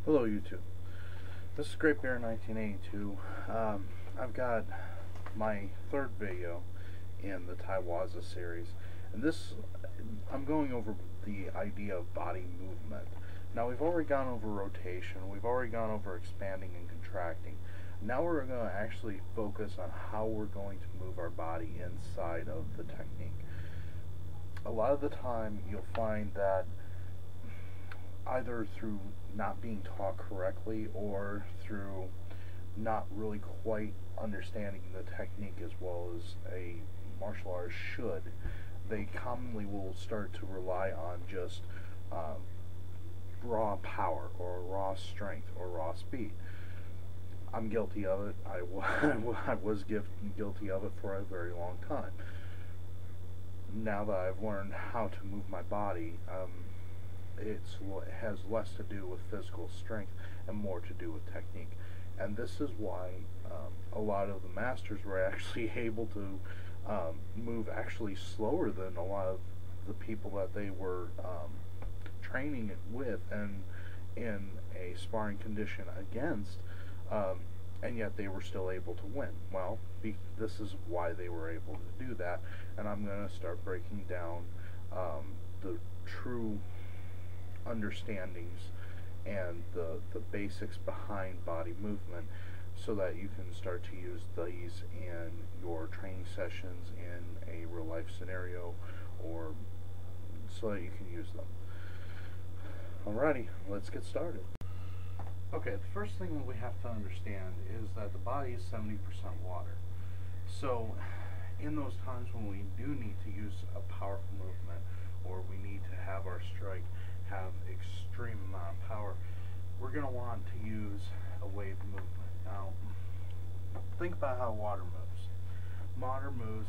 Hello YouTube. This is Great Bear 1982. I've got my third video in the Tai Waza series, and I'm going over the idea of body movement. Now we've already gone over rotation, we've already gone over expanding and contracting. Now we're going to actually focus on how we're going to move our body inside of the technique. A lot of the time you'll find that either through not being taught correctly or through not really quite understanding the technique as well as a martial artist should, they commonly will start to rely on just raw power or raw strength or raw speed. I'm guilty of it. I was guilty of it for a very long time. Now that I've learned how to move my body, it has less to do with physical strength and more to do with technique. And this is why a lot of the masters were actually able to move actually slower than a lot of the people that they were training with and in a sparring condition against, and yet they were still able to win. Well, this is why they were able to do that, and I'm going to start breaking down the true understandings and the basics behind body movement so that you can start to use these in your training sessions in a real life scenario, or so that you can use them. Alrighty, let's get started. Okay, the first thing that we have to understand is that the body is 70% water. So in those times when we do need to use a powerful movement, or we need to have our strike have extreme amount of power, we're going to want to use a wave movement. Now, think about how water moves. Water moves,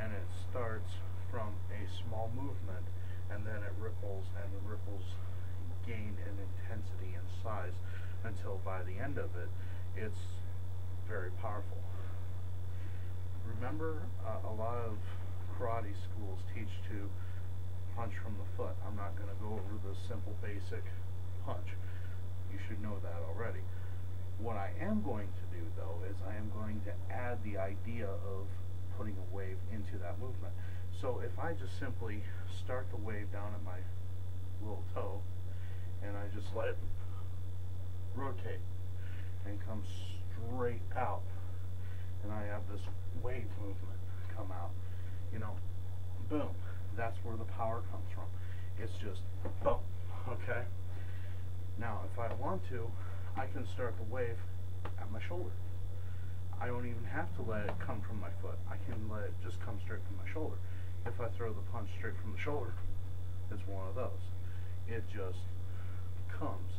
and it starts from a small movement, and then it ripples, and the ripples gain in intensity and size until by the end of it, it's very powerful. Remember, a lot of karate schools teach to punch from the foot. I'm not going to go over the simple basic punch. You should know that already. What I am going to do though is I am going to add the idea of putting a wave into that movement. So if I just simply start the wave down at my little toe and I just let it rotate and come straight out, and I have this wave movement come out, boom. That's where the power comes from. It's just boom, okay? Now, if I want to, I can start the wave at my shoulder. I don't even have to let it come from my foot. I can let it just come straight from my shoulder. If I throw the punch straight from the shoulder, it's one of those. It just comes.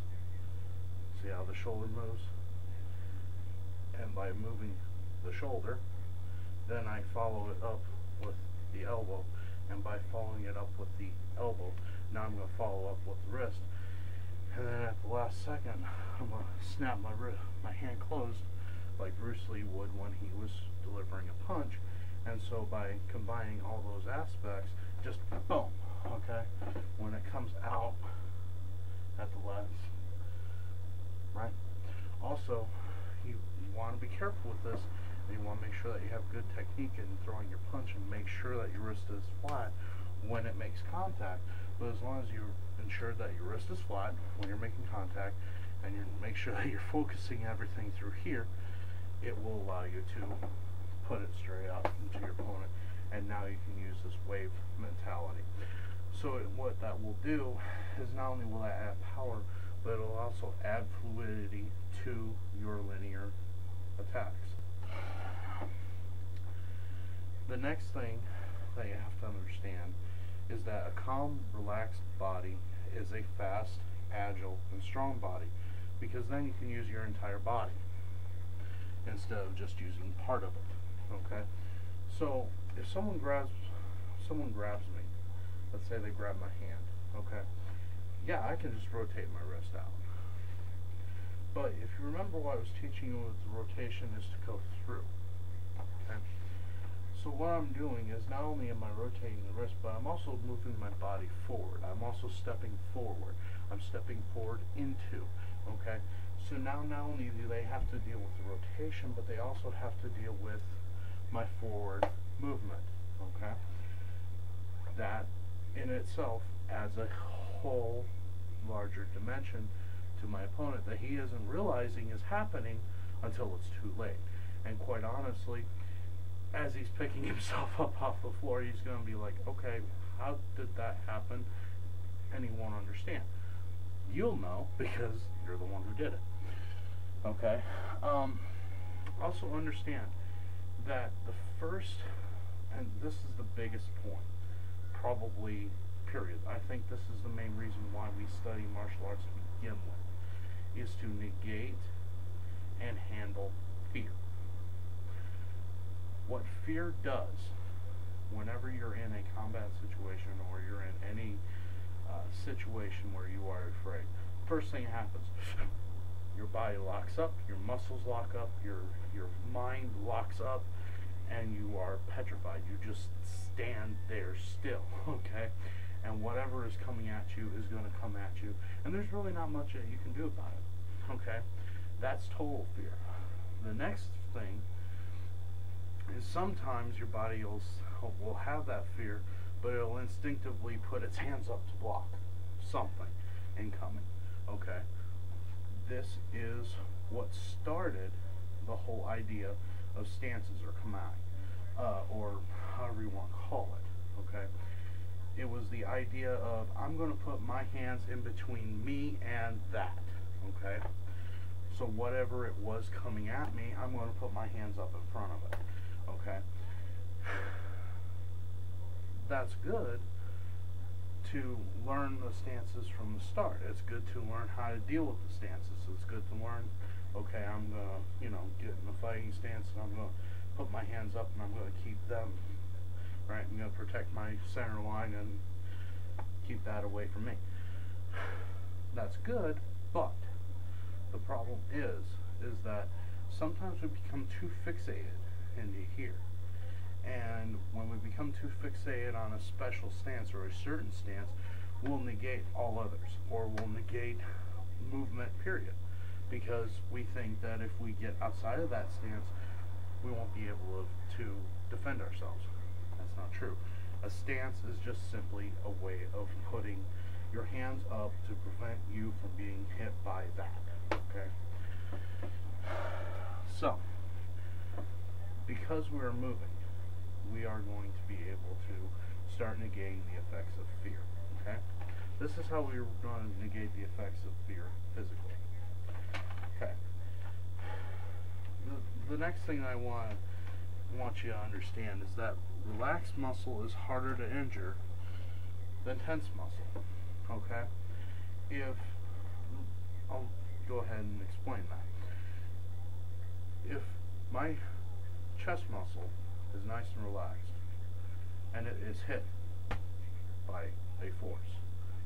See how the shoulder moves? And by moving the shoulder, then I follow it up with the elbow. And by following it up with the elbow, now I'm going to follow up with the wrist. And then at the last second, I'm going to snap my hand closed like Bruce Lee would when he was delivering a punch. And so by combining all those aspects, just boom, okay? When it comes out at the last, right? Also, you want to be careful with this. You want to make sure that you have good technique in throwing your punch and make sure that your wrist is flat when it makes contact. But as long as you ensure that your wrist is flat when you're making contact, and you make sure that you're focusing everything through here, it will allow you to put it straight out into your opponent, and now you can use this wave mentality. So what that will do is not only will that add power, but it will also add fluidity to your linear attacks. The next thing that you have to understand is that a calm, relaxed body is a fast, agile, and strong body, because then you can use your entire body instead of just using part of it. Okay? So if someone grabs me, let's say they grab my hand, okay? Yeah, I can just rotate my wrist out. But if you remember what I was teaching you with the rotation is to go through. Okay? So what I'm doing is not only am I rotating the wrist, but I'm also moving my body forward. I'm also stepping forward. I'm stepping forward into, okay? So now not only do they have to deal with the rotation, but they also have to deal with my forward movement. Okay? That in itself adds a whole larger dimension to my opponent that he isn't realizing is happening until it's too late. And quite honestly, as he's picking himself up off the floor, he's going to be like, okay, how did that happen? And he won't understand. You'll know because you're the one who did it. Okay? Also understand that the first, and this is the biggest point, probably, period. I think this is the main reason why we study martial arts to begin with, is to negate and handle fear. What fear does whenever you're in a combat situation or you're in any situation where you are afraid, first thing happens, your body locks up, your muscles lock up, your mind locks up, and you are petrified. You just stand there still, okay? And whatever is coming at you is going to come at you, and there's really not much that you can do about it, okay? That's total fear. The next thing is sometimes your body will have that fear, but it'll instinctively put its hands up to block something incoming, okay? This is what started the whole idea of stances or kamae, or however you want to call it, okay? It was the idea of, I'm going to put my hands in between me and that, okay? So whatever it was coming at me, I'm going to put my hands up in front of it, okay? That's good to learn the stances from the start. It's good to learn how to deal with the stances. It's good to learn, okay, I'm going to, get in a fighting stance and I'm going to put my hands up and I'm going to keep them, right? I'm going to protect my center line and keep that away from me. That's good, but the problem is that sometimes we become too fixated into here. And when we become too fixated on a special stance or a certain stance, we'll negate all others, or we'll negate movement, period. Because we think that if we get outside of that stance, we won't be able to defend ourselves. That's not true. A stance is just simply a way of putting your hands up to prevent you from being hit by that. Okay? So, because we're moving, we are going to be able to start negating the effects of fear. Okay? This is how we're going to negate the effects of fear physically. Okay. The next thing I want you to understand is that relaxed muscle is harder to injure than tense muscle. Okay? I'll go ahead and explain that. If my chest muscle is nice and relaxed and it is hit by a force,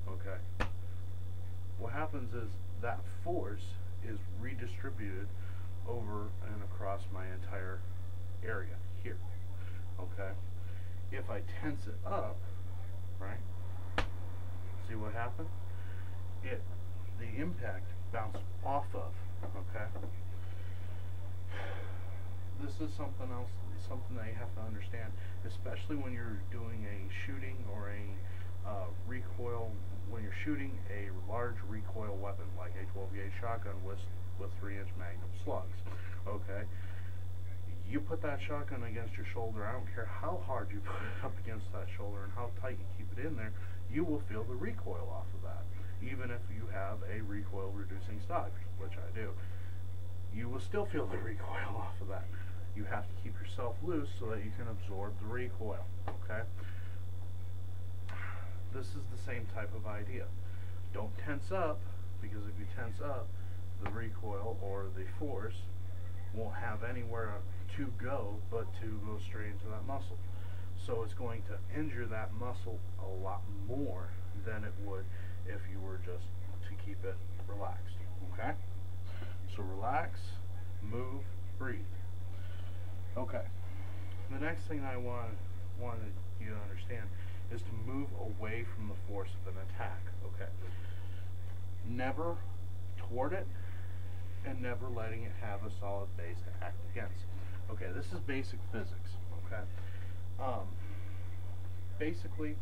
okay, what happens is that force is redistributed over and across my entire area here, okay? If I tense it up, right, see what happened? The impact bounced off of, okay? This is something else, something that you have to understand, especially when you're doing a shooting or a recoil, when you're shooting a large recoil weapon like a 12-gauge shotgun with 3-inch magnum slugs, okay? You put that shotgun against your shoulder, I don't care how hard you put it up against that shoulder and how tight you keep it in there, you will feel the recoil off of that. Even if you have a recoil reducing stock, which I do, you will still feel the recoil off of that. You have to keep yourself loose so that you can absorb the recoil, okay? This is the same type of idea. Don't tense up, because if you tense up, the recoil or the force won't have anywhere to go but to go straight into that muscle. So it's going to injure that muscle a lot more than it would if you were just to keep it relaxed, okay? So relax, move, breathe. Okay. The next thing I wanted you to understand is to move away from the force of an attack, okay? Never toward it, and never letting it have a solid base to act against. Okay, this is basic physics. Okay, basically,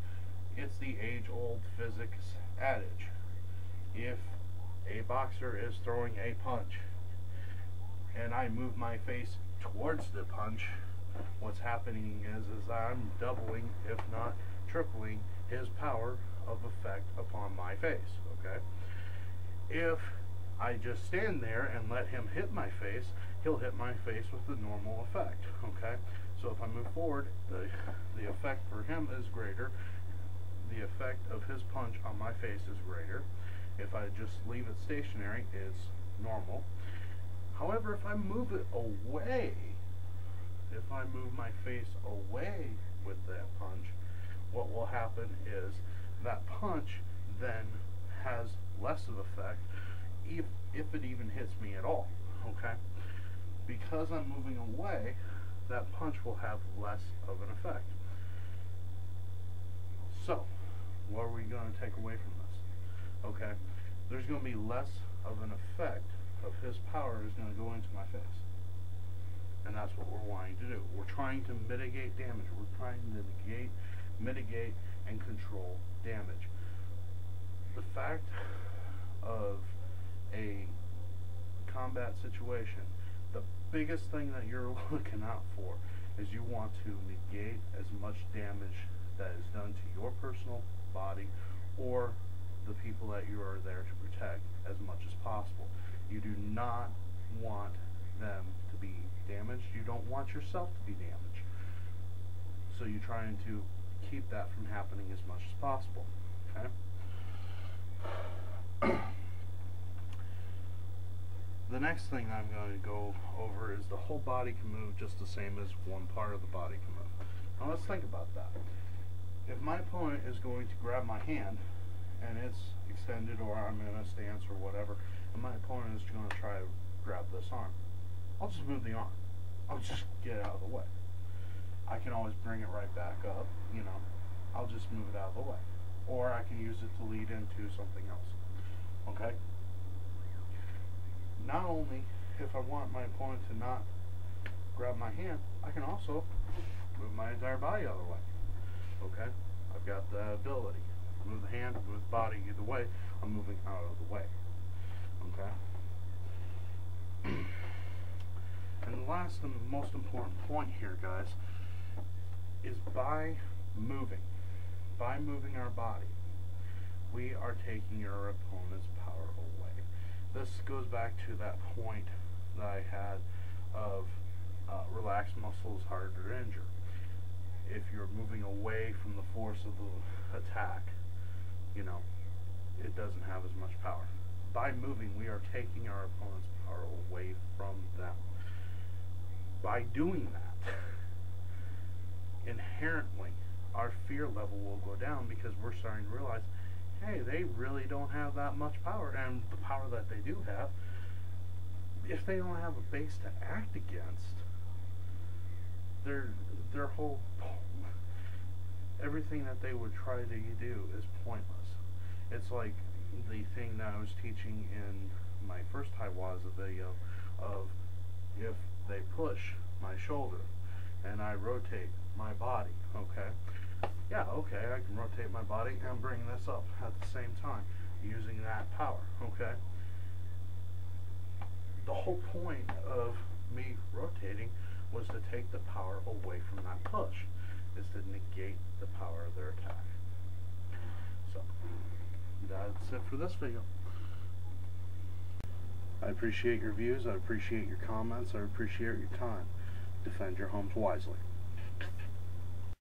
it's the age-old physics adage. If a boxer is throwing a punch and I move my face towards the punch, what's happening is I'm doubling, if not tripling, his power of effect upon my face. Okay, if I just stand there and let him hit my face, he'll hit my face with the normal effect. Okay, so if I move forward, the effect for him is greater. The effect of his punch on my face is greater. If I just leave it stationary, it's normal. However, if I move it away, if I move my face away with that punch, what will happen is that punch then has less of effect, if it even hits me at all. Okay? Because I'm moving away, that punch will have less of an effect. So, what are we going to take away from this? Okay, there's going to be less of an effect of his power is going to go into my face. And that's what we're wanting to do. We're trying to mitigate damage. We're trying to mitigate and control damage. The fact of a combat situation, the biggest thing that you're looking out for is you want to negate as much damage that is done to your personal body or the people that you are there to protect as much as possible. You do not want them to be damaged. You don't want yourself to be damaged. So you're trying to keep that from happening as much as possible. Okay? The next thing I'm going to go over is the whole body can move just the same as one part of the body can move. Now let's think about that. If my opponent is going to grab my hand and it's extended, or I'm in a stance or whatever, and my opponent is going to try to grab this arm, I'll just move the arm. I'll just get it out of the way. I can always bring it right back up, you know. I'll just move it out of the way. Or I can use it to lead into something else. Okay? Not only, if I want my opponent to not grab my hand, I can also move my entire body out of the way. Okay? I've got the ability. Move the hand, move the body, either way, I'm moving out of the way. Okay? And the last and most important point here, guys, is by moving our body, we are taking our opponent's power away. This goes back to that point that I had of relaxed muscles harder to injure. If you're moving away from the force of the attack, you know, it doesn't have as much power. By moving, we are taking our opponent's power away from them. By doing that, inherently, our fear level will go down because we're starting to realize, hey, they really don't have that much power. And the power that they do have, if they don't have a base to act against, their whole, everything that they would try to do is pointless. It's like the thing that I was teaching in my first Tai Waza video of, if they push my shoulder and I rotate my body, okay? Yeah, okay, I can rotate my body and bring this up at the same time using that power, okay? The whole point of me rotating was to take the power away from that push, is to negate the power of their attack. So, that's it for this video. I appreciate your views, I appreciate your comments, I appreciate your time. Defend your homes wisely.